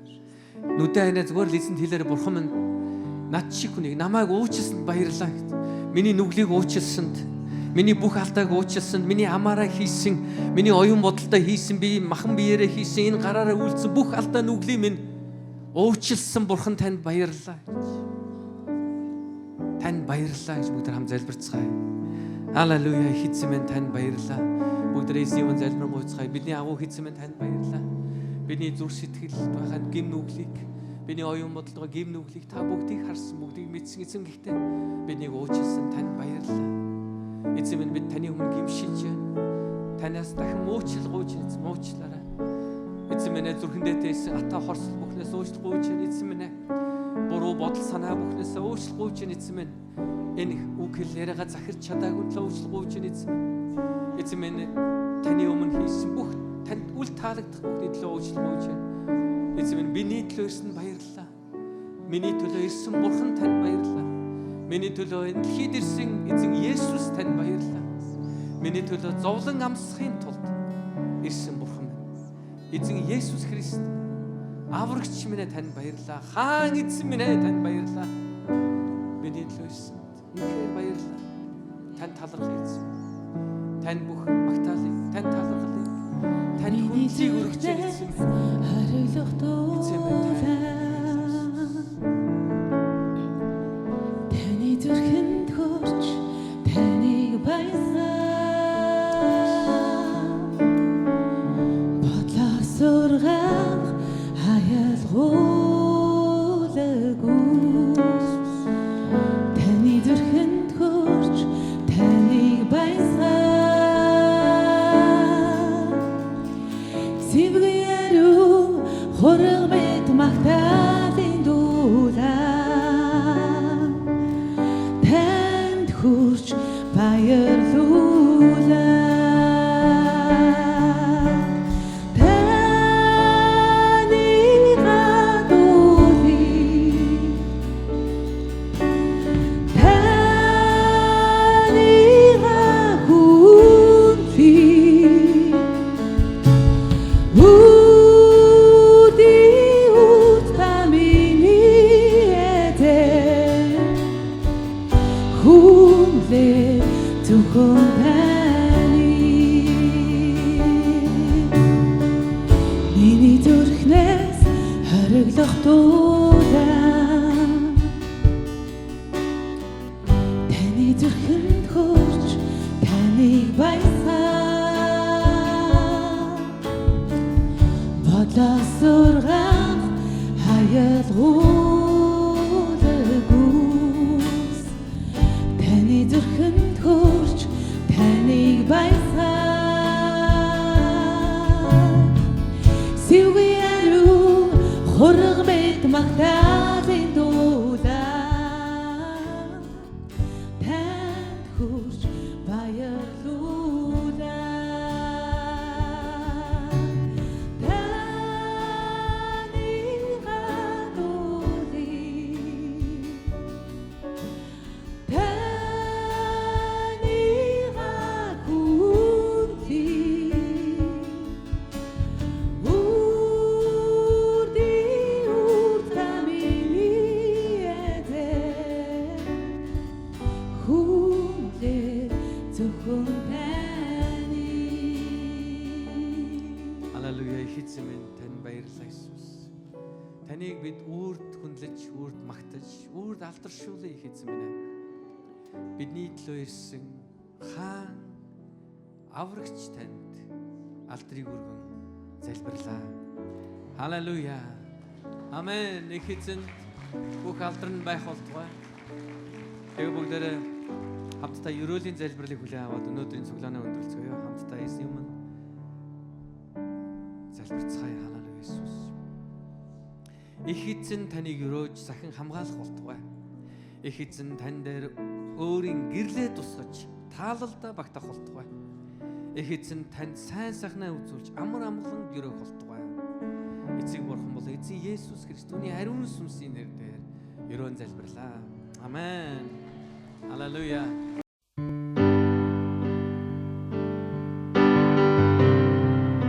Speaker 1: Нүдэн ханаа зүгээр л эзэнд хэлээрэй. Бурхан минь над шиг хүнийг намайг уучлсанд баярлалаа гэж. Миний нүглийг уучлсанд, миний бүх алдааг уучлсанд, миний амаараа хийсэн, миний оюун бодолтой хийсэн, би махан биеэрээ хийсэн, энэ гараараа үйлдсэн бүх алдаа нүглийг минь уучлсан Бурхан танд баярлалаа гэж. Танд баярлалаа гэж бүгд хамт залбирцгаая. Халелуя, эзэн минь танд баярлалаа. Бүгд эзний өмнө залбирцгаая. Бидний агуу эзэн минь танд баярлалаа. Бидний зүрх сэтгэл байгаа гим нүглийг, бидний оюун бодолтой гим нүглийг та бүгдийг харсан, бүгдийг мэдсэн эзэн гэхдээ биднийг уучлсан танд баярлалаа. Эзэн минь бид таны өмнө гимшиж байна. Танаас дахин уучлалгүйч эзэн уучлаарай. Эзэн минь зүрхэндээ тээсэн ата хорсол бүхнээс уучлалгүйч эзэн минь. Буруу бодол санаа бүхнээс уучлалгүйч эзэн минь. Энэ үг хэлээрээ захирч чадаагүй л уучлалгүйч эзэн минь. Эзэн минь таны өмнө хийсэн бүх танд үл таалагдах бүхний төлөө уучлалгүйч. Эзэн минь миний төлөө ирсэн баярлалаа. Миний төлөө ирсэн Бурхан танд баярлалаа. Миний төлөө энэ дэлхийд ирсэн эзэн Есүс танд баярлалаа. Миний төлөө зовлон амсахын тулд ирсэн Бурхан минь. Эзэн Есүс Христ аврагч минь танд баярлалаа. Хаан эзэн минь танд баярлалаа. Миний төлөө ирсэн. Үнэхээр баярлалаа. Танд талархах эзэн. Танд бүх магтаалыг, танд талархлыг, танд хүндлийг өргөж эзэн минь. Эзэн минь
Speaker 2: таны зүрхэнд хурж таныг баярлалаа. Бодлоо сургаах хаялгуулагүй. Таны зүрхэнд хурж таныг баярлалаа. Сивгээрүү хорог мэт магтаалын дуулаа. Танд хурж баярлуулаа. уулгүйс таны зүрхэнд хөрч таныг баясгав сивгүй алуу хураг мэд магтаалын дуулаа танд хөрч баярлуулаа
Speaker 1: Халелуя эзэн минь тань баярлалаа Иесус. Таныг бид үрд хүндлэж, үрд магтаж, үрд алдаршуулъя эзэн минь. Бидний төлөө ирсэн хаан аврагч танд алдрыг өргөн залбирлаа. Халелуя. Амен. Эзэн бүх алдар нь байх болтугай. Тэгээ бүгдээрээ хамтдаа ерөөлийн залбирлыг хүлээн аваад өнөөдрийн цуглаанаа өндөрлцгөөё. Хамтдаа Есүс юм залбирцгаая. Халелуя Иесус. Их эзэн таныг өрөөж захин хамгаалах болтугай. Их эзэн тань дээр өөрийн гэрлээ тусгаж таалалдаа багтах болтугай. Их эзэн танд сайн сайхнаа үзүүлж амар амгалан өрөөх болтугай. Эцэг бурхан бол эзэн Есүс Христосийн ариун сүнсийн нэрээр ерөөн залбирлаа. Амен. Халелуя.